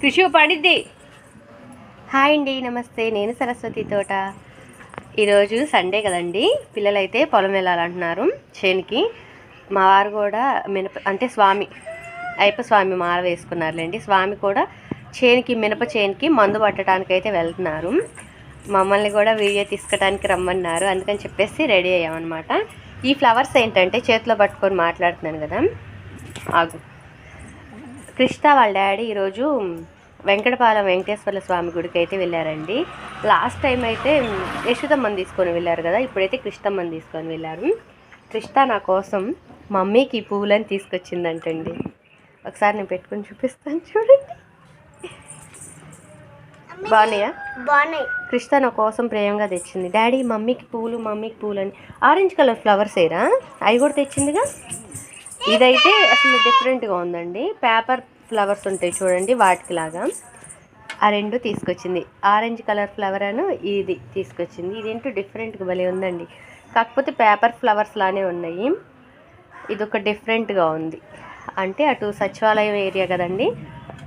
కృషి పడిద్ది. హాయ్ అండి, నమస్తే. నేను సరస్వతి తోట. ఈరోజు సండే కదండి, పిల్లలైతే పొలం వెళ్ళాలంటున్నారు చేనికి. మా వారు కూడా అంటే అయ్యప్ప స్వామి మాల వేసుకున్నారులేండి. స్వామి కూడా మినప చేనికి మందు పట్టడానికి అయితే వెళ్తున్నారు. మమ్మల్ని కూడా వీడియో తీసుకోవడానికి రమ్మన్నారు. అందుకని చెప్పేసి రెడీ అయ్యామన్నమాట. ఈ ఫ్లవర్స్ ఏంటంటే చేతిలో పట్టుకొని మాట్లాడుతున్నాను కదా. ఆగు. కృష్ణ వాళ్ళ డాడీ ఈరోజు వెంకటపాలెం వెంకటేశ్వర స్వామి గుడికి అయితే వెళ్ళారండి. లాస్ట్ టైం అయితే యశోదమ్మని తీసుకొని వెళ్ళారు కదా, ఇప్పుడైతే కృష్ణమ్మని తీసుకొని వెళ్ళారు. కృష్ణ నా కోసం మమ్మీకి పువ్వులని తీసుకొచ్చిందంటండి. ఒకసారి నేను పెట్టుకొని చూపిస్తాను, చూడండి. బాగున్నాయా? బాగున్నాయి. కృష్ణ నా కోసం ప్రేమగా తెచ్చింది. డాడీ మమ్మీకి పువ్వులు అని. ఆరెంజ్ కలర్ ఫ్లవర్స్ ఏరా, అవి కూడా తెచ్చిందిగా. ఇదైతే అసలు డిఫరెంట్గా ఉందండి. పేపర్ ఫ్లవర్స్ ఉంటాయి చూడండి, వాటికి లాగా. ఆ రెండు తీసుకొచ్చింది. ఆరెంజ్ కలర్ ఫ్లవర్ అని ఇది తీసుకొచ్చింది. ఇదేంటో డిఫరెంట్గా భలే ఉందండి. కాకపోతే పేపర్ ఫ్లవర్స్ లానే ఉన్నాయి. ఇది ఒక డిఫరెంట్గా ఉంది. అంటే అటు సచివాలయం ఏరియా కదండి,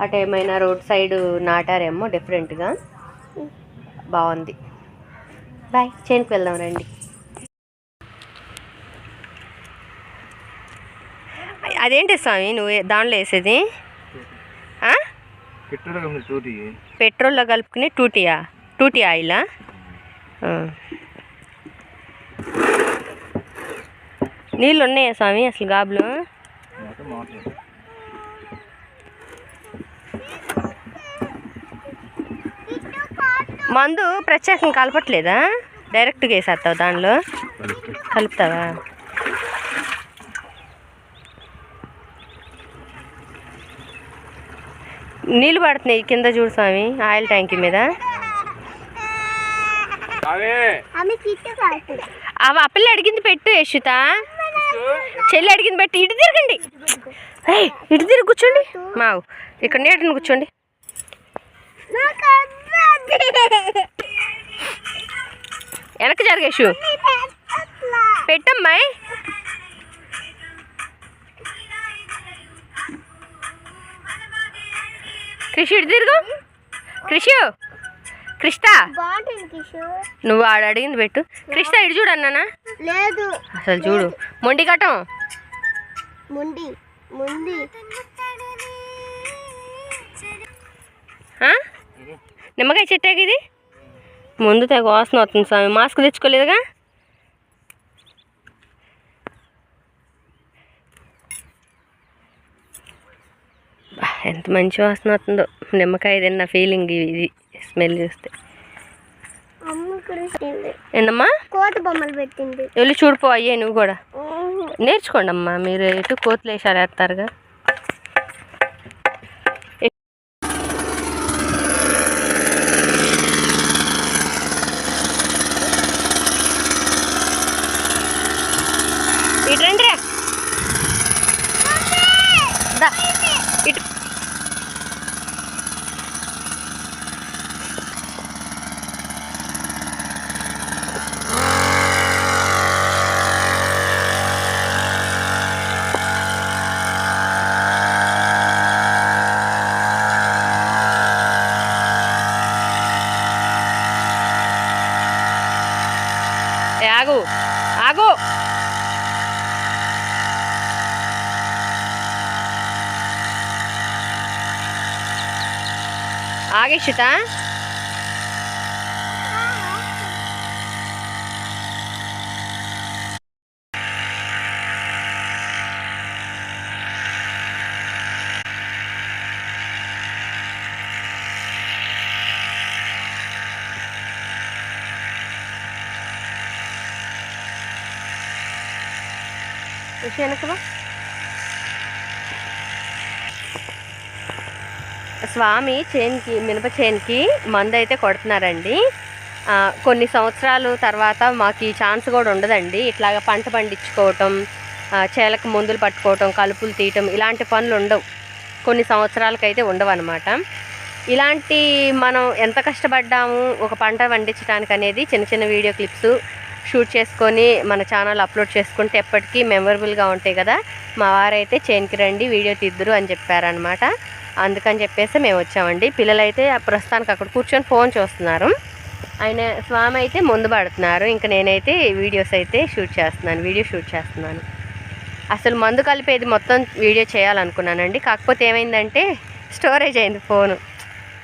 అటు ఏమైనా రోడ్ సైడ్ నాటారేమో డిఫరెంట్గా. బాగుంది. బాయ్, చేనుకు వెళ్దాం రండి. అదేంటి స్వామి నువ్వు దానిలో వేసేది? పెట్రోల్లో కలుపుకుని టూటీ ఆయిలా? నీళ్ళు ఉన్నాయా స్వామి అసలు గాబులు? మందు ప్రత్యేకంగా కలపట్లేదా? డైరెక్ట్గా వేసేస్తావు దానిలో? కలుపుతావా? నీళ్ళు పడుతున్నాయి కింద చూడు స్వామి, ఆయిల్ ట్యాంకీ మీద. ఆ పిల్ల అడిగింది పెట్టు యశుత. చెల్లి అడిగింది పెట్టు. ఇటు తిరగండి, ఇటు తిరిగి కూర్చోండి. మావు ఇక్కడ నీటని కూర్చోండి. వెనక్కి జరిగేషు పెట్టమ్మాయి. కృషి ఇటు తిరుగు. కృష్ణ నువ్వు ఆడ అడిగింది పెట్టు. కృష్ణ ఇటు చూడు అన్నానా? లేదు అసలు చూడు, మొండి కట్టం. నిమ్మకాయ చెట్టాకి ఇది ముందు తెగ వాసన అవుతుంది స్వామి. మాస్క్ తెచ్చుకోలేదుగా? ఎంత మంచి వాసన అవుతుందో. నిమ్మకాయ తిన్న ఫీలింగ్ ఇది, స్మెల్ చూస్తే. ఏందమ్మా కోత బొమ్మలు పెట్టింది, వెళ్ళి చూడిపో. అయ్యే నువ్వు కూడా నేర్చుకోండి అమ్మా. మీరు ఎటు కోతులు వేసారు వేస్తారుగా. ఇటు రండి రా. ఇటు ఆగు ఆగు. ఆగేషిత. వెనకవా. స్వామి మినప చేనికి మందు అయితే కొడుతున్నారండి. కొన్ని సంవత్సరాలు తర్వాత మాకు ఈ ఛాన్స్ కూడా ఉండదండి. ఇట్లాగ పంట పండించుకోవటం, చేలకు మందులు పట్టుకోవటం, కలుపులు తీయటం, ఇలాంటి పనులు ఉండవు. కొన్ని సంవత్సరాలకైతే ఉండవు అన్నమాట. ఇలాంటి మనం ఎంత కష్టపడ్డాము ఒక పంట పండించడానికి అనేది చిన్న చిన్న వీడియో క్లిప్స్ షూట్ చేసుకొని మన ఛానల్ అప్లోడ్ చేసుకుంటే ఎప్పటికీ మెమరబుల్గా ఉంటాయి కదా. మా వారైతే చేనికి రండి వీడియో తీద్దురు అని చెప్పారనమాట. అందుకని చెప్పేసి మేము వచ్చామండి. పిల్లలైతే ప్రస్తుతానికి అక్కడ కూర్చొని ఫోన్ చూస్తున్నారు. ఆయన స్వామి అయితే ముందు పడుతున్నారు. ఇంకా నేనైతే వీడియో షూట్ చేస్తున్నాను. అసలు మందు కలిపేది మొత్తం వీడియో చేయాలనుకున్నానండి. కాకపోతే ఏమైందంటే స్టోరేజ్ అయింది ఫోను.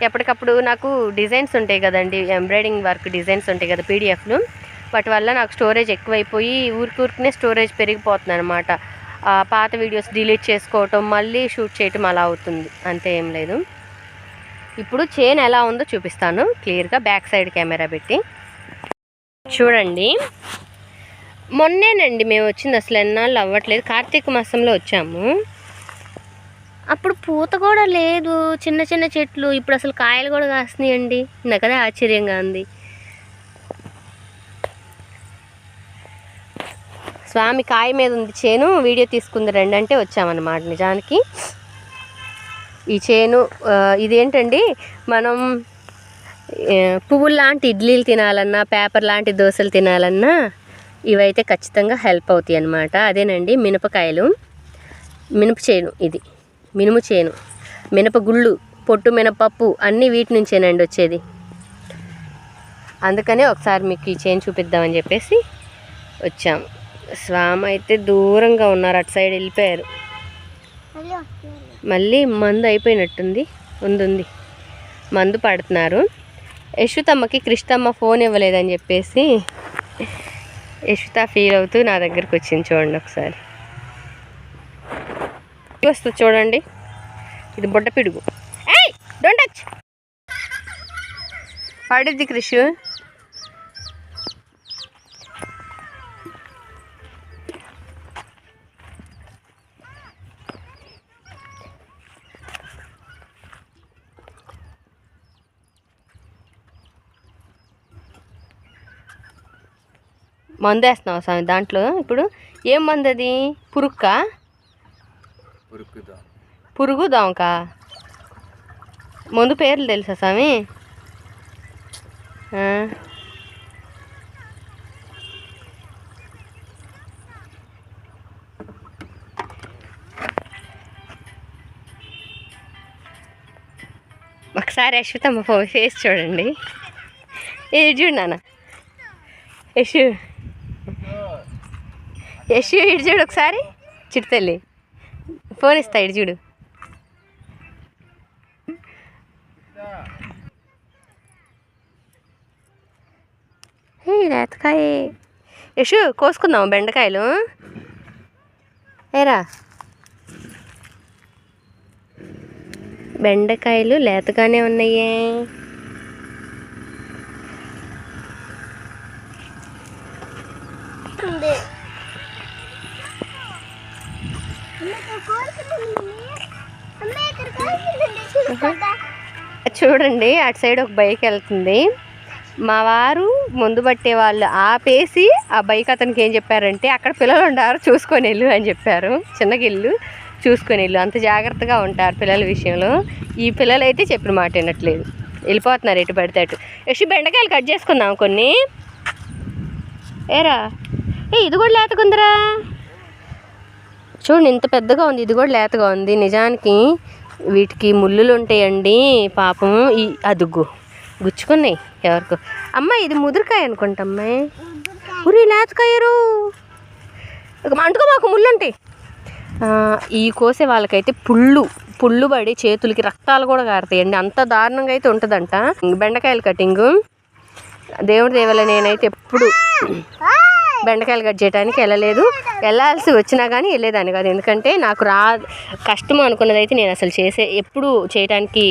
ఎప్పటికప్పుడు నాకు డిజైన్స్ ఉంటాయి కదండి, ఎంబ్రాయిడింగ్ వర్క్ డిజైన్స్ ఉంటాయి కదా పీడిఎఫ్లు, వాటి వల్ల నాకు స్టోరేజ్ ఎక్కువైపోయి ఊరికనే స్టోరేజ్ పెరిగిపోతుంది అనమాట. పాత వీడియోస్ డిలీట్ చేసుకోవటం, మళ్ళీ షూట్ చేయటం అలా అవుతుంది, అంతే, ఏం లేదు. ఇప్పుడు చైన్ ఎలా ఉందో చూపిస్తాను క్లియర్గా, బ్యాక్ సైడ్ కెమెరా పెట్టి చూడండి. మొన్నేనండి మేము వచ్చింది, అసలు ఎన్నాళ్ళు అవ్వట్లేదు. కార్తీక మాసంలో వచ్చాము. అప్పుడు పూత కూడా లేదు, చిన్న చిన్న చెట్లు. ఇప్పుడు అసలు కాయలు కూడా కాస్తున్నాయండి. నాకదే ఆశ్చర్యంగా ఉంది. స్వామి కాయ మీద ఉంది చేను, వీడియో తీసుకుంది రండి అంటే వచ్చామన్నమాట. నిజానికి ఈ చేను ఇదేంటండి, మనం పువ్వులు లాంటి ఇడ్లీలు తినాలన్నా, పేపర్ లాంటి దోశలు తినాలన్నా ఇవైతే ఖచ్చితంగా హెల్ప్ అవుతాయి అన్నమాట. అదేనండి మినపకాయలు, మినప చేను, ఇది మినుము చేను, మినపగుళ్ళు, పొట్టు మినపప్పు అన్నీ వీటి నుంచేనండి వచ్చేది. అందుకనే ఒకసారి మీకు ఈ చేను చూపిద్దామని చెప్పేసి వచ్చాము. స్వామి అయితే దూరంగా ఉన్నారు, అటు సైడ్ వెళ్ళిపోయారు. మళ్ళీ మందు అయిపోయినట్టుంది, ఉంది మందు పడుతున్నారు. యశ్వతమ్మకి కృష్ణమ్మ ఫోన్ ఇవ్వలేదని చెప్పేసి యశ్వత ఫీల్ అవుతూ నా దగ్గరికి వచ్చింది. చూడండి ఒకసారి వస్తుంది, చూడండి. ఇది బొడ్డ పిడుగు. ఏయ్ డోంట్ టచ్, పడిద్ది కృషు. మందు వేస్తున్నావు స్వామి దాంట్లో. ఇప్పుడు ఏం మందు అది? పురుగు దోమకా? మందు పేర్లు తెలుసా స్వామి? ఒకసారి యశ్వతమ్మ ఫేస్ చూడండి. ఇది చూడు నాన్న, యశు ఇటు చూడు ఒకసారి. చిట్టతల్లి ఫోన్ ఇస్తా, ఇటు చూడు. లేతకాయ యశు, కోసుకుందాం బెండకాయలు. ఏరా, బెండకాయలు లేతగానే ఉన్నాయే. చూడండి అటు సైడ్ ఒక బైక్ వెళ్తుంది. మా వారు ముందు పట్టే వాళ్ళు ఆపేసి ఆ బైక్ అతనికి ఏం చెప్పారంటే, అక్కడ పిల్లలు ఉంటారు చూసుకొని వెళ్ళు అని చెప్పారు. చిన్నగిల్లు చూసుకొని వెళ్ళు, అంత జాగ్రత్తగా ఉంటారు పిల్లల విషయంలో. ఈ పిల్లలు అయితే చెప్పిన మాట వినట్లేదు, వెళ్ళిపోతున్నారు ఎటు పడితే అటు. యశు బెండకాయలు కట్ చేసుకుందాం కొన్ని. ఏరా, ఇది కూడా లేతకుందిరా. చూడండి ఇంత పెద్దగా ఉంది, ఇది కూడా లేతగా ఉంది. నిజానికి వీటికి ముళ్ళులు ఉంటాయండి పాపం. ఈ అదుగ్గు గుచ్చుకున్నాయి ఎవరికో. అమ్మ ఇది ముదురుకాయ అనుకుంటా అమ్మాయి. ఉరి లేతకాయరు, అంటుకో మాకు ముళ్ళు ఉంటాయి. ఈ కోసే వాళ్ళకైతే పుళ్ళు పడి చేతులకి రక్తాలు కూడా కారుతాయండి, అంత దారుణంగా అయితే ఉంటుందంట. బెండకాయలు కటింగు దేవుడి దేవల నేనైతే ఎప్పుడు బెండకాయలు కట్ చేయడానికి వెళ్ళాల్సి వచ్చినా కానీ వెళ్ళేదాన్ని కాదు. ఎందుకంటే నాకు కష్టం అనుకున్నది అయితే నేను అసలు ఎప్పుడు చేయడానికి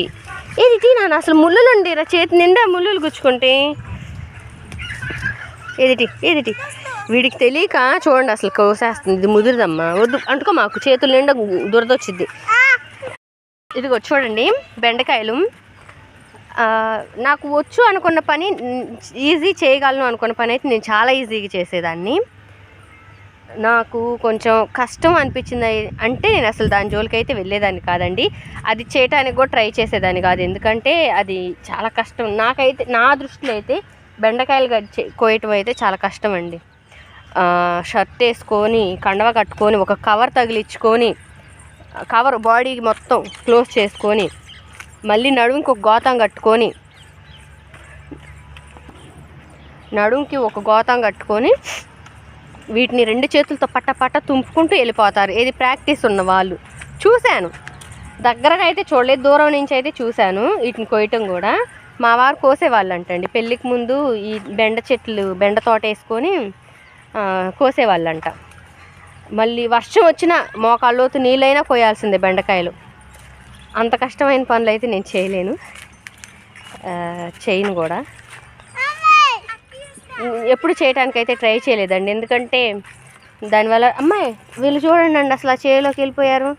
ఏది నాన్న, అసలు ముళ్ళులు ఉండి చేతి నిండా ముళ్ళులు గుచ్చుకుంటే ఏదిటి వీడికి తెలియక చూడండి అసలు కోసేస్తుంది. ఇది ముదురుదమ్మా, వద్దు అంటుకో మాకు, చేతుల నిండా దురదొచ్చిద్ది. ఇదిగో చూడండి బెండకాయలు. నాకు వచ్చు అనుకున్న పని, ఈజీ చేయగలను అనుకున్న పని అయితే నేను చాలా ఈజీగా చేసేదాన్ని. నాకు కొంచెం కష్టం అనిపించింది అంటే నేను అసలు దాని జోలికి అయితే వెళ్ళేదాన్ని కాదండి. అది చేయటానికి కూడా ట్రై చేసేదాన్ని కాదు, ఎందుకంటే అది చాలా కష్టం. నాకైతే నా దృష్టిలో అయితే బెండకాయలు కోయటం అయితే చాలా కష్టం అండి. షర్ట్ వేసుకొని కండవ కట్టుకొని ఒక కవర్ తగిలించుకొని కవర్ బాడీకి మొత్తం క్లోజ్ చేసుకొని మళ్ళీ నడుముకి ఒక గోతం కట్టుకొని వీటిని 2 చేతులతో పట్ట తుంపుకుంటూ వెళ్ళిపోతారు. ఇది ప్రాక్టీస్ ఉన్న వాళ్ళు. చూశాను, దగ్గరగా అయితే చూడలేదు, దూరం నుంచి అయితే చూశాను వీటిని కోయటం కూడా. మా వారు కోసేవాళ్ళు అంటండి పెళ్ళికి ముందు. ఈ బెండ తోట వేసుకొని కోసేవాళ్ళంట. మళ్ళీ వర్షం వచ్చినా మోకాళ్ళలోతు నీళ్ళైనా కోయాల్సిందే బెండకాయలు. అంత కష్టమైన పనులు అయితే నేను చేయను కూడా. ఎప్పుడు చేయడానికైతే ట్రై చేయలేదండి, ఎందుకంటే దానివల్ల అమ్మాయి వీళ్ళు చూడండి అసలు ఆ చేలోకి వెళ్ళిపోయారు.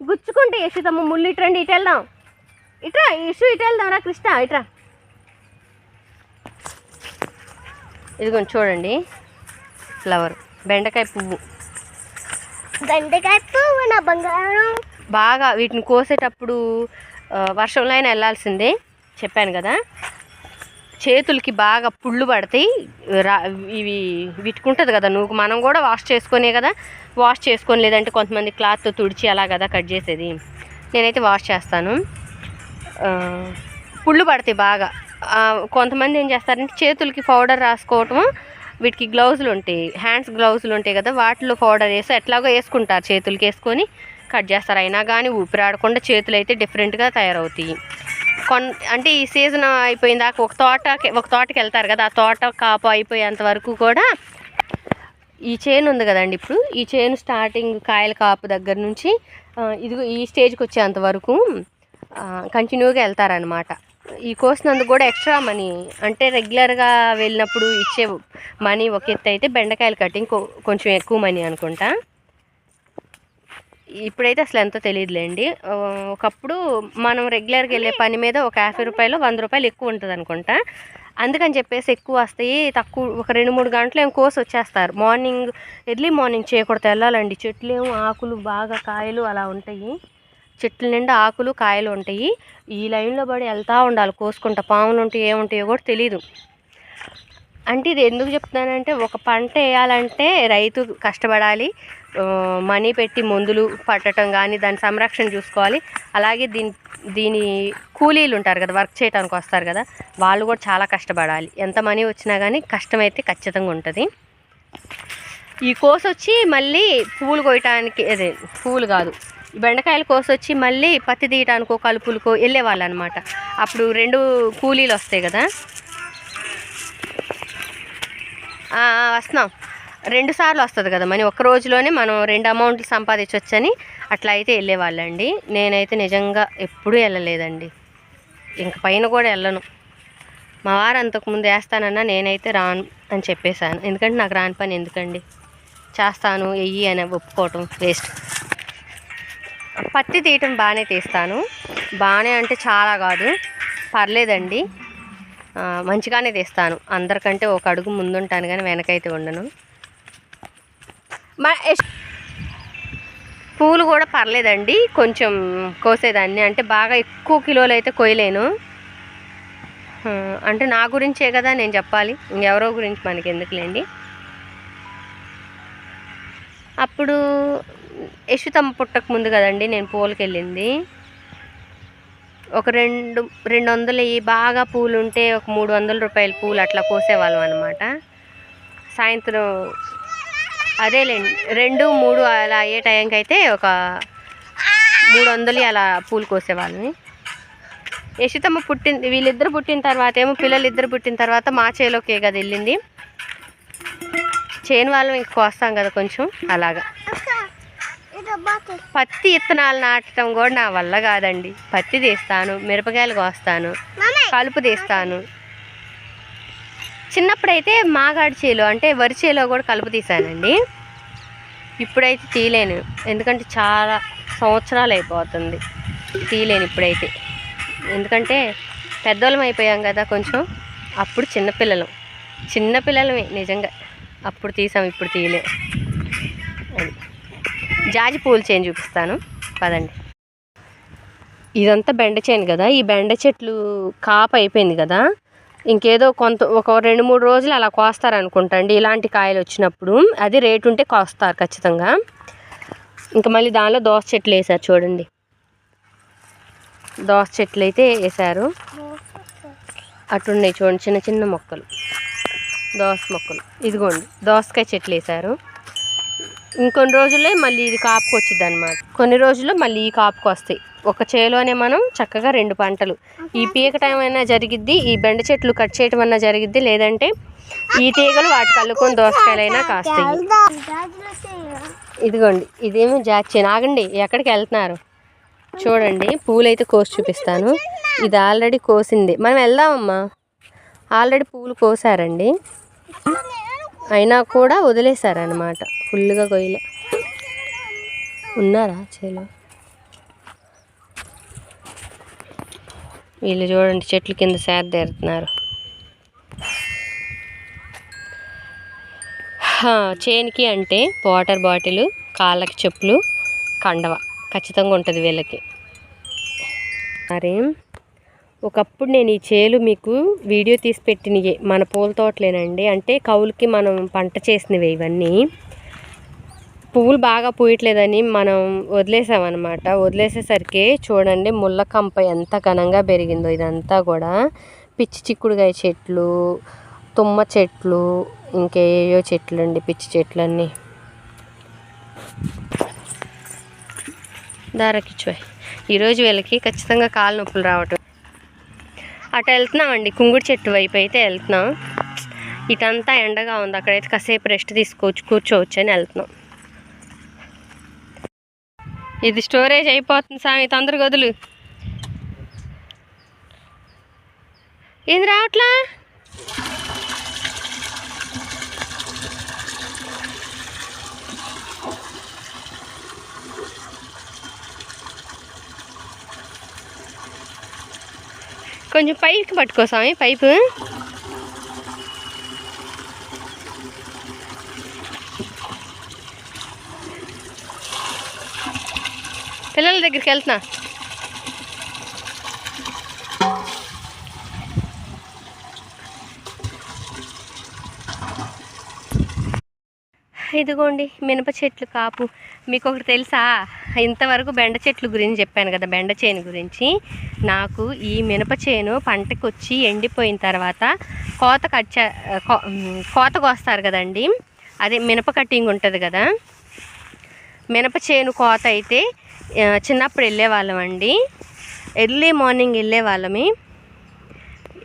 గుచ్చుకుంటే యశుతమ్మ ముళ్ళు ఇట్రండి, ఇటు వెళ్దాం, ఇట్రా ఇటు వెళ్దాం రా కృష్ణ ఇట్రా. ఇదిగోండి చూడండి ఫ్లవర్ బెండకాయ పువ్వు నా బంగారం. బాగా వీటిని కోసేటప్పుడు వర్షంలో అయినా వెళ్ళాల్సిందే, చెప్పాను కదా. చేతులకి బాగా పుళ్ళు పడతాయి. వీటికి ఉంటుంది కదా నువ్వు, మనం కూడా వాష్ చేసుకొని లేదంటే కొంతమంది క్లాత్తో తుడిచి అలా కదా కట్ చేసేది. నేనైతే వాష్ చేస్తాను. పుళ్ళు పడతాయి బాగా. కొంతమంది ఏం చేస్తారంటే చేతులకి పౌడర్ రాసుకోవటం, వీటికి గ్లౌజులు ఉంటాయి, హ్యాండ్స్ గ్లౌజులు ఉంటాయి కదా, వాటిలో పౌడర్ వేసి ఎట్లాగో వేసుకుంటారు, చేతులకి వేసుకొని కట్ చేస్తారు. అయినా కానీ ఊపిరాడకుండా చేతులు అయితే డిఫరెంట్గా తయారవుతాయి. అంటే ఈ సీజన్ అయిపోయిన దాకా ఒక తోటకి వెళ్తారు కదా, ఆ తోట కాపు అయిపోయేంత వరకు కూడా ఈ చేను ఉంది కదండి, ఇప్పుడు ఈ చేను స్టార్టింగ్ కాయల కాపు దగ్గర నుంచి ఇదిగో ఈ స్టేజ్కి వచ్చేంత వరకు కంటిన్యూగా వెళ్తారనమాట. ఈ కోసినందుకు కూడా ఎక్స్ట్రా మనీ, అంటే రెగ్యులర్గా వెళ్ళినప్పుడు ఇచ్చే మనీ ఒక ఎత్తు అయితే బెండకాయలు కటింగ్ కొంచెం ఎక్కువ మనీ అనుకుంటా. ఇప్పుడైతే అసలు ఎంతో తెలియదులేండి. ఒకప్పుడు మనం రెగ్యులర్గా వెళ్ళే పని మీద ఒక 50 రూపాయలు 100 రూపాయలు ఎక్కువ ఉంటుంది అనుకుంటా. అందుకని చెప్పేసి ఎక్కువ వస్తాయి, తక్కువ ఒక 2-3 గంటలు ఏమో కోసి వచ్చేస్తారు. ఎర్లీ మార్నింగ్ చేయకూడదు వెళ్ళాలండి. చెట్లు ఏమో ఆకులు బాగా కాయలు అలా ఉంటాయి, చెట్ల నిండా ఆకులు కాయలు ఉంటాయి. ఈ లైన్లో పడి వెళ్తూ ఉండాలి కోసుకుంటా. పాములు ఉంటాయి ఏముంటాయో కూడా తెలీదు. అంటే ఇది ఎందుకు చెప్తున్నానంటే, ఒక పంట వేయాలంటే రైతు కష్టపడాలి, మనీ పెట్టి మందులు పట్టడం కానీ దాని సంరక్షణ చూసుకోవాలి. అలాగే దీని కూలీలు ఉంటారు కదా, వర్క్ చేయడానికి వస్తారు కదా, వాళ్ళు కూడా చాలా కష్టపడాలి. ఎంత మనీ వచ్చినా కానీ కష్టమైతే ఖచ్చితంగా ఉంటుంది. ఈ కోసొచ్చి మళ్ళీ పువ్వులు కోయటానికి, అదే పువ్వులు కాదు, బెండకాయలు కోసొచ్చి మళ్ళీ పత్తి తీయటానికో కలుపులకో వెళ్ళేవాళ్ళు అనమాట. అప్పుడు 2 కూలీలు వస్తాయి కదా, వస్తున్నాం 2 సార్లు వస్తుంది కదా మనీ, ఒక్క రోజులోనే మనం 2 అమౌంట్లు సంపాదించవచ్చని అట్లా అయితే వెళ్ళేవాళ్ళండి. నేనైతే నిజంగా ఎప్పుడూ వెళ్ళలేదండి, ఇంక పైన కూడా వెళ్ళను. మా వారు అంతకుముందు వేస్తానన్నా నేనైతే రాను అని చెప్పేశాను. ఎందుకంటే నాకు రాని పని ఎందుకండి, చేస్తాను వెయ్యి అని ఒప్పుకోవటం వేస్ట్. పత్తి తీయటం బాగానే తీస్తాను, బాగానే అంటే చాలా కాదు, పర్లేదండి, మంచిగానే తీస్తాను. అందరికంటే ఒక అడుగు ముందుంటాను కానీ వెనకైతే ఉండను. పూలు కూడా పర్లేదండి, కొంచెం కోసేదాన్ని. అంటే బాగా ఎక్కువ కిలోలు అయితే కోయలేను, అంటే నా గురించే కదా నేను చెప్పాలి, ఇంకెవరో గురించి మనకి ఎందుకులేండి. అప్పుడు యశుతమ్మ పుట్టక ముందు కదండి నేను పూలకి వెళ్ళింది. ఒక 200 బాగా పూలు ఉంటే ఒక 300 రూపాయల పూలు అట్లా కోసేవాళ్ళం అనమాట. సాయంత్రం అదేలేండి 2-3 అలా అయ్యే టైంకి అయితే ఒక 300 అలా పూలు కోసేవాళ్ళని. యశుతమ్మ వీళ్ళిద్దరు పుట్టిన తర్వాత ఏమో పిల్లలిద్దరు పుట్టిన తర్వాత మా చేలోకే కదా వెళ్ళింది. చేను వాళ్ళం ఇంక కోస్తాం కదా కొంచెం అలాగా. పత్తి ఇత్తనాలు నాటడం కూడా నా వల్ల కాదండి. పత్తి తీస్తాను, మిరపకాయలు కోస్తాను, కలుపు తీస్తాను. చిన్నప్పుడైతే మాగాడి చేలో అంటే వరి చేలో కూడా కలుపు తీసానండి. ఇప్పుడైతే తీయలేను, ఎందుకంటే చాలా సంవత్సరాలు అయిపోతుంది, తీయలేను ఇప్పుడైతే. ఎందుకంటే పెద్దోళ్ళం అయిపోయాం కదా కొంచెం, అప్పుడు చిన్నపిల్లలమే నిజంగా, అప్పుడు తీసాం, ఇప్పుడు తీయలే. అది జాజి పూల చేను చూపిస్తాను పదండి. ఇదంతా బెండ చేను కదా, ఈ బెండ చెట్లు కాపు అయిపోయింది కదా, ఇంకేదో ఒక 2-3 రోజులు అలా కోస్తారు అనుకుంటా అండి. ఇలాంటి కాయలు వచ్చినప్పుడు అది రేటు ఉంటే కోస్తారు ఖచ్చితంగా. ఇంకా మళ్ళీ దానిలో దోస చెట్లు వేసారు చూడండి. దోస చెట్లు అయితే వేసారు. అటున్నాయి చూడండి చిన్న చిన్న మొక్కలు, దోస మొక్కలు. ఇదిగోండి దోసకాయ చెట్లు వేసారు. ఇంకొన్ని రోజుల్లో మళ్ళీ ఇది కాపుకు వచ్చింది అనమాట. కొన్ని రోజుల్లో మళ్ళీ ఈ కాపుకు వస్తాయి. ఒక చేలోనే మనం చక్కగా 2 పంటలు. ఈ పీకటం అయినా జరిగిద్ది, ఈ బెండ చెట్లు కట్ చేయటం అన్నా జరిగిద్ది, లేదంటే ఈ తీగలు వాటికి అల్లుకొని దోసకాయలైనా కాస్తాయి. ఇదిగోండి ఇదేమో జాచేను. ఆగండి, ఎక్కడికి వెళ్తున్నారు చూడండి. పూలైతే కోసి చూపిస్తాను. ఇది ఆల్రెడీ కోసింది. మనం వెళ్దామమ్మా. ఆల్రెడీ పూలు కోసారండి, అయినా కూడా వదిలేశారనమాట. ఫుల్గా కొయ్యలే ఉన్నారా చేలో. వీళ్ళు చూడండి చెట్ల కింద సేదతీరుతున్నారు. చేనికి అంటే వాటర్ బాటిల్, కాళ్ళకి చెప్పులు, కండవ ఖచ్చితంగా ఉంటుంది వీళ్ళకి. మరి ఒకప్పుడు నేను ఈ చేలు మీకు వీడియో తీసి పెట్టినవి మన పూల తోటలేనండి. అంటే కౌలుకి మనం పంట చేసినవి ఇవన్నీ. పువ్వులు బాగా పూయట్లేదని మనం వదిలేసామన్నమాట. వదిలేసేసరికి చూడండి ముళ్ళ కంప ఎంత ఘనంగా పెరిగిందో. ఇదంతా కూడా పిచ్చి చిక్కుడుకాయ చెట్లు, తుమ్మ చెట్లు, ఇంకేయో చెట్లు అండి, పిచ్చి చెట్లన్నీ. దారకిచ్చిపోయి ఈరోజు వీళ్ళకి ఖచ్చితంగా కాళ్ళ నొప్పులు రావటం. అటు వెళ్తున్నామండి, కుంగుడు చెట్టు వైపు అయితే వెళ్తున్నాం. ఇటంతా ఎండగా ఉంది, అక్కడైతే కాసేపు రెస్ట్ తీసుకోవచ్చు, కూర్చోవచ్చు అని వెళ్తున్నాం. ఇది స్టోరేజ్ అయిపోతుంది సామి, తొందరగా వదులు. ఏంది రావట్లా? కొంచెం పైకి పట్టుకో సామి, పైపు. పిల్లల దగ్గరికి వెళ్తున్నా. ఇదిగోండి మినప చెట్లు కాపు. మీకు ఒకటి తెలుసా, ఇంతవరకు బెండ చెట్లు గురించి చెప్పాను కదా, బెండ చేను గురించి. నాకు ఈ మినప చేను పంటకు వచ్చి ఎండిపోయిన తర్వాత కోత కోస్తారు కదండి, అదే మినప కటింగ్ ఉంటుంది కదా. మినప చేను కోత అయితే చిన్నప్పుడు వెళ్ళేవాళ్ళం అండి. ఎర్లీ మార్నింగ్ వెళ్ళేవాళ్ళమి.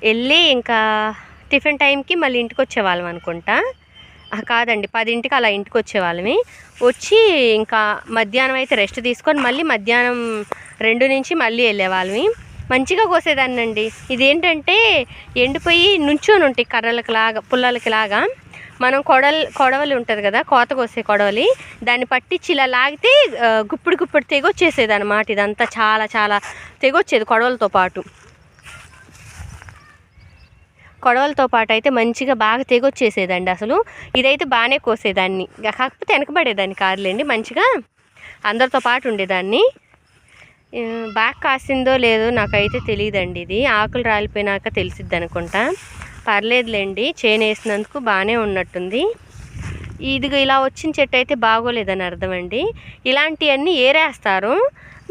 వెళ్ళి ఇంకా టిఫిన్ టైంకి మళ్ళీ ఇంటికి వచ్చేవాళ్ళం అనుకుంటా. కాదండి, 10ంటికి అలా ఇంటికి వచ్చేవాళ్ళమి. వచ్చి ఇంకా మధ్యాహ్నం అయితే రెస్ట్ తీసుకొని మళ్ళీ మధ్యాహ్నం 2 నుంచి మళ్ళీ వెళ్ళేవాళ్ళమి. మంచిగా కోసేదాన్ని అండి. ఇదేంటంటే ఎండిపోయి నుంచొని ఉంటాయి కర్రలకి లాగా, పుల్లలకి లాగా. మనం కొడవలి ఉంటుంది కదా, కోత కోసే కొడవలి, దాన్ని పట్టించి ఇలా లాగితే గుప్పుడు తెగొచ్చేసేది అనమాట. ఇదంతా చాలా చాలా తెగొచ్చేది కొడవలతో పాటు అయితే మంచిగా బాగా తెగొచ్చేసేదండి అసలు. ఇదైతే బాగానే కోసేదాన్ని, కాకపోతే వెనకబడేదాన్ని కాదులేండి, మంచిగా అందరితో పాటు ఉండేదాన్ని. బాగా కాసిందో లేదో నాకైతే తెలియదండి. ఇది ఆకులు రాలిపోయినాక తెలిసిద్ది అనుకుంటా. పర్లేదులేండి, చేను వేసినందుకు బాగానే ఉన్నట్టుంది. ఇదిగో ఇలా వచ్చిన చెట్టు అయితే బాగోలేదని అర్థం అండి. ఇలాంటివన్నీ ఏరేస్తారు.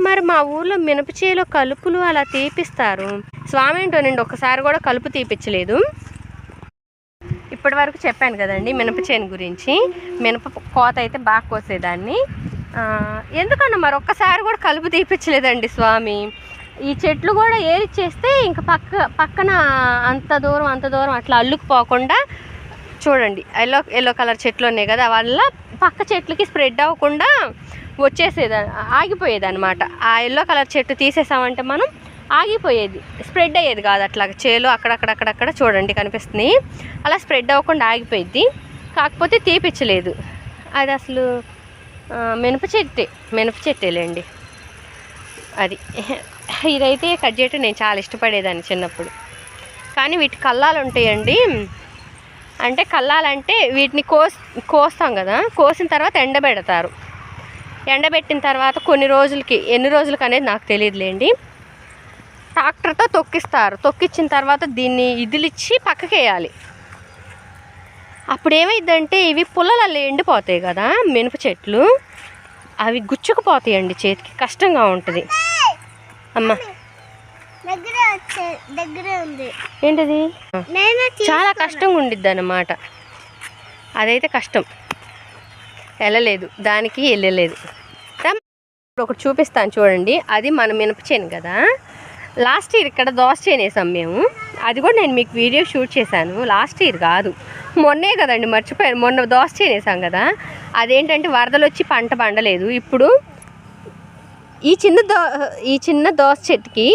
మరి మా ఊర్లో మినప చేలో కలుపులు అలా తీపిస్తారు. స్వామి ఏంటోనండి ఒక్కసారి కూడా కలుపు తీపించలేదు. ఇప్పటి వరకు చెప్పాను కదండి మినప చేను గురించి. మినప కోత అయితే బాగా కోసేదాన్ని. ఎందుకన్నా మరి ఒక్కసారి కూడా కలుపు తీపించలేదండి స్వామి. ఈ చెట్లు కూడా ఏరిచ్చేస్తే ఇంకా పక్కన అంత దూరం అట్లా అల్లుకుపోకుండా చూడండి. ఎల్లో కలర్ చెట్లు ఉన్నాయి కదా, వల్ల పక్క చెట్లకి స్ప్రెడ్ అవ్వకుండా ఆగిపోయేది అనమాట. ఆ ఎల్లో కలర్ చెట్టు తీసేసామంటే మనం ఆగిపోయేది, స్ప్రెడ్ అయ్యేది కాదు. అట్లా చేలు అక్కడక్కడ చూడండి కనిపిస్తుంది, అలా స్ప్రెడ్ అవ్వకుండా ఆగిపోయిద్ది. కాకపోతే తీపిచ్చలేదు. అది అసలు మినప చెట్టేలేండి అది. ఇదైతే కట్ చేయటం నేను చాలా ఇష్టపడేదాన్ని చిన్నప్పుడు. కానీ వీటి కల్లాలు ఉంటాయండి. అంటే కల్లాలంటే వీటిని కోస్తాం కదా, కోసిన తర్వాత ఎండబెడతారు. ఎండబెట్టిన తర్వాత కొన్ని రోజులకి, ఎన్ని రోజులకి అనేది నాకు తెలియదులేండి, ట్రాక్టర్తో తొక్కిస్తారు. తొక్కిచ్చిన తర్వాత దీన్ని ఇదిలిచ్చి పక్కకేయాలి. అప్పుడు ఏమైందంటే ఇవి పుల్లలలో ఎండిపోతాయి కదా మినప చెట్లు, అవి గుచ్చుకుపోతాయండి, చేతికి కష్టంగా ఉంటుంది. అమ్మ దగ్గరే ఉంది. ఏంటది? చాలా కష్టంగా ఉండిద్ది అన్నమాట. అదైతే కష్టం, వెళ్ళలేదు, దానికి వెళ్ళలేదు. ఒకటి చూపిస్తాను చూడండి. అది మన మినప చేను కదా. లాస్ట్ ఇయర్ ఇక్కడ దోస చేను వేసాం మేము. అది కూడా నేను మీకు వీడియో షూట్ చేశాను. లాస్ట్ ఇయర్ కాదు, మొన్నే కదండి, మర్చిపోయాను. మొన్న దోస చేను వేసాం కదా. అదేంటంటే వరదలు వచ్చి పంట పండలేదు. ఇప్పుడు ఈ చిన్న దోస చెట్టుకి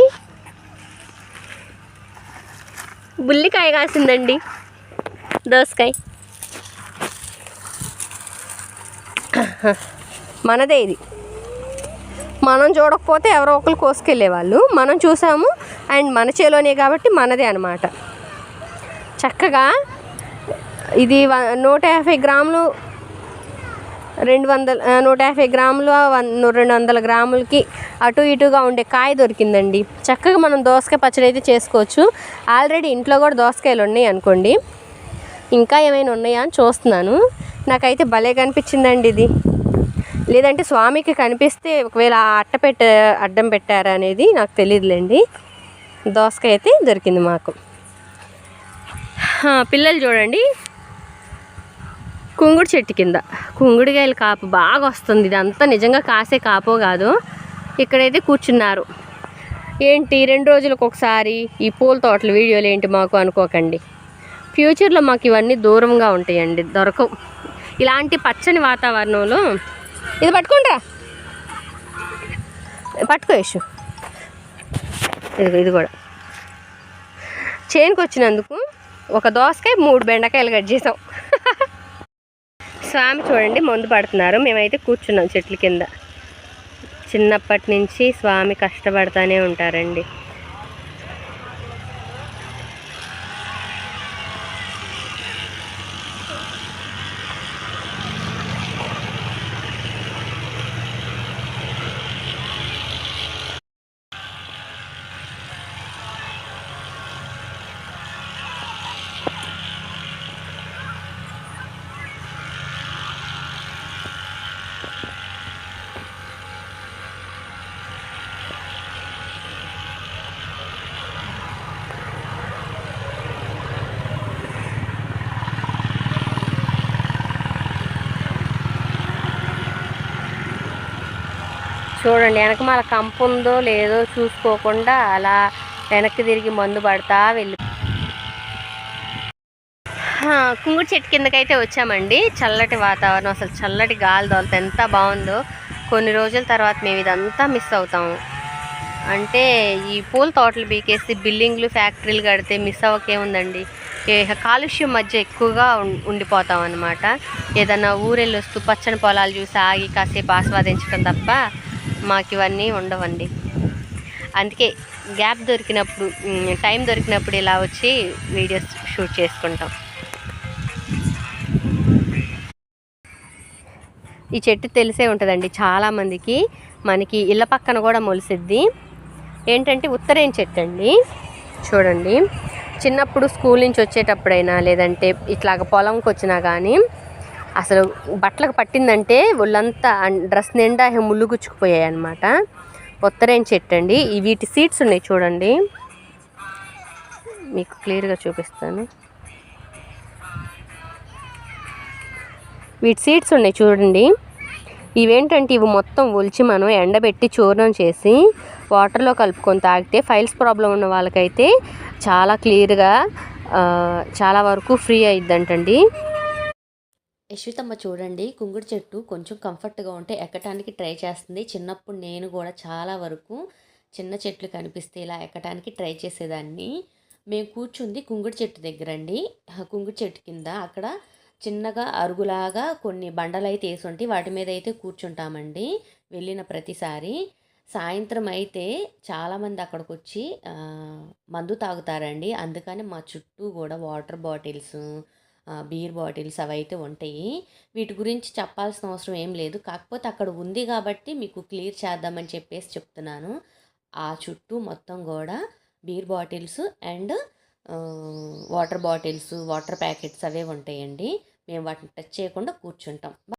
బుల్లికాయ కాసిందండి, దోసకాయ. మనదే ఇది. మనం చూడకపోతే ఎవరో ఒకరు కోసుకెళ్ళేవాళ్ళు. మనం చూసాము, అండ్ మన చేలోనే కాబట్టి మనదే అనమాట. చక్కగా ఇది 150 గ్రాములు, 150 గ్రాములు, 200 గ్రాములకి అటు ఇటుగా ఉండే కాయ దొరికిందండి. చక్కగా మనం దోసకాయ పచ్చడి అయితే చేసుకోవచ్చు. ఆల్రెడీ ఇంట్లో కూడా దోసకాయలు ఉన్నాయి అనుకోండి. ఇంకా ఏమైనా ఉన్నాయా అని చూస్తున్నాను. నాకైతే భలే కనిపించిందండి ఇది. లేదంటే స్వామికి కనిపిస్తే ఒకవేళ అడ్డం పెట్టారా అనేది నాకు తెలియదులేండి. దోసకాయ అయితే దొరికింది మాకు. పిల్లలు చూడండి, కుంగుడు చెట్టు కింద కుంగుడికాయలు కాపు బాగా వస్తుంది. ఇదంతా నిజంగా కాసే కాపో కాదు. ఇక్కడైతే కూర్చున్నారు. ఏంటి 2 రోజులకు ఒకసారి ఈ పూల తోటల వీడియోలు ఏంటి మాకు అనుకోకండి. ఫ్యూచర్లో మాకు ఇవన్నీ దూరంగా ఉంటాయండి, దొరకవు. ఇలాంటి పచ్చని వాతావరణంలో ఇది పట్టుకుంటా, పట్టుకోవచ్చు. ఇది కూడా చేనుకు వచ్చినందుకు ఒక దోసకాయ 3 బెండకాయలు కట్ చేసాం. స్వామి చూడండి మందు పడుతున్నారు. మేమైతే కూర్చున్నాం చెట్ల కింద. చిన్నప్పటి నుంచి స్వామి కష్టపడతానే ఉంటారండి. చూడండి, వెనకమాల కంపు ఉందో లేదో చూసుకోకుండా అలా వెనక్కి తిరిగి మందు పడతా వెళ్ళి కుంగుడు చెట్టు కిందకైతే వచ్చామండి. చల్లటి వాతావరణం, అసలు చల్లటి గాలి తోలుతా ఎంత బాగుందో. కొన్ని రోజుల తర్వాత మేము ఇదంతా మిస్ అవుతాము. అంటే ఈ పూల తోటలు బీకేసి బిల్డింగ్లు ఫ్యాక్టరీలు కడితే మిస్ అవ్వకేముందండి. కాలుష్యం మధ్య ఎక్కువగా ఉండిపోతాం అన్నమాట. ఏదన్నా ఊరెళ్ళి వస్తూ పచ్చని పొలాలు చూసి ఆగి కాసేపు ఆస్వాదించడం తప్ప మాకు ఇవన్నీ ఉండవండి. అందుకే గ్యాప్ దొరికినప్పుడు, టైం దొరికినప్పుడు ఇలా వచ్చి వీడియోస్ షూట్ చేసుకుంటాం. ఈ చెట్టు తెలిసే ఉంటుందండి చాలామందికి. మనకి ఇళ్ళ పక్కన కూడా మొలిసిద్ది. ఏంటంటే ఉత్తరేం చెట్టు అండి. చూడండి, చిన్నప్పుడు స్కూల్ నుంచి వచ్చేటప్పుడైనా లేదంటే ఇట్లాగ పొలంకి వచ్చినా కానీ అసలు బట్టలకు పట్టిందంటే ఒళ్ళంతా డ్రెస్ నిండా ముళ్ళు గుచ్చుకుపోయాయి అన్నమాట. ఉత్తరేం చెట్టు అండి. వీటి సీడ్స్ ఉన్నాయి చూడండి, మీకు క్లియర్గా చూపిస్తాను. వీటి సీడ్స్ ఉన్నాయి చూడండి. ఇవేంటంటే ఇవి మొత్తం ఒలిచి మనం ఎండబెట్టి చూర్ణం చేసి వాటర్లో కలుపుకొని తాగితే ఫైల్స్ ప్రాబ్లం ఉన్న వాళ్ళకైతే చాలా క్లియర్గా చాలా వరకు ఫ్రీ అయిద్దంటండి. యశ్వితమ్మ చూడండి, కుంగుడు చెట్టు కొంచెం కంఫర్ట్గా ఉంటే ఎక్కటానికి ట్రై చేస్తుంది. చిన్నప్పుడు నేను కూడా చాలా వరకు చిన్న చెట్లు కనిపిస్తే ఇలా ఎక్కటానికి ట్రై చేసేదాన్ని. మేము కూర్చుంది కుంగుడు చెట్టు దగ్గర అండి. కుంగుడు చెట్టు కింద అక్కడ చిన్నగా అరుగులాగా కొన్ని బండలు అయితే వేసి ఉంటాయి. వాటి మీద అయితే కూర్చుంటామండి వెళ్ళిన ప్రతిసారి. సాయంత్రం అయితే చాలామంది అక్కడికి వచ్చి మందు తాగుతారండి. అందుకని మా చుట్టూ కూడా వాటర్ బాటిల్స్, బీర్ బాటిల్స్ అవి అయితే ఉంటాయి. వీటి గురించి చెప్పాల్సిన అవసరం ఏం లేదు. కాకపోతే అక్కడ ఉంది కాబట్టి మీకు క్లియర్ చేద్దామని చెప్పేసి చెప్తున్నాను. ఆ చుట్టూ మొత్తం కూడా beer bottles and water bottles, water packets అవే ఉంటాయండి. మేము వాటిని టచ్ చేయకుండా కూర్చుంటాం.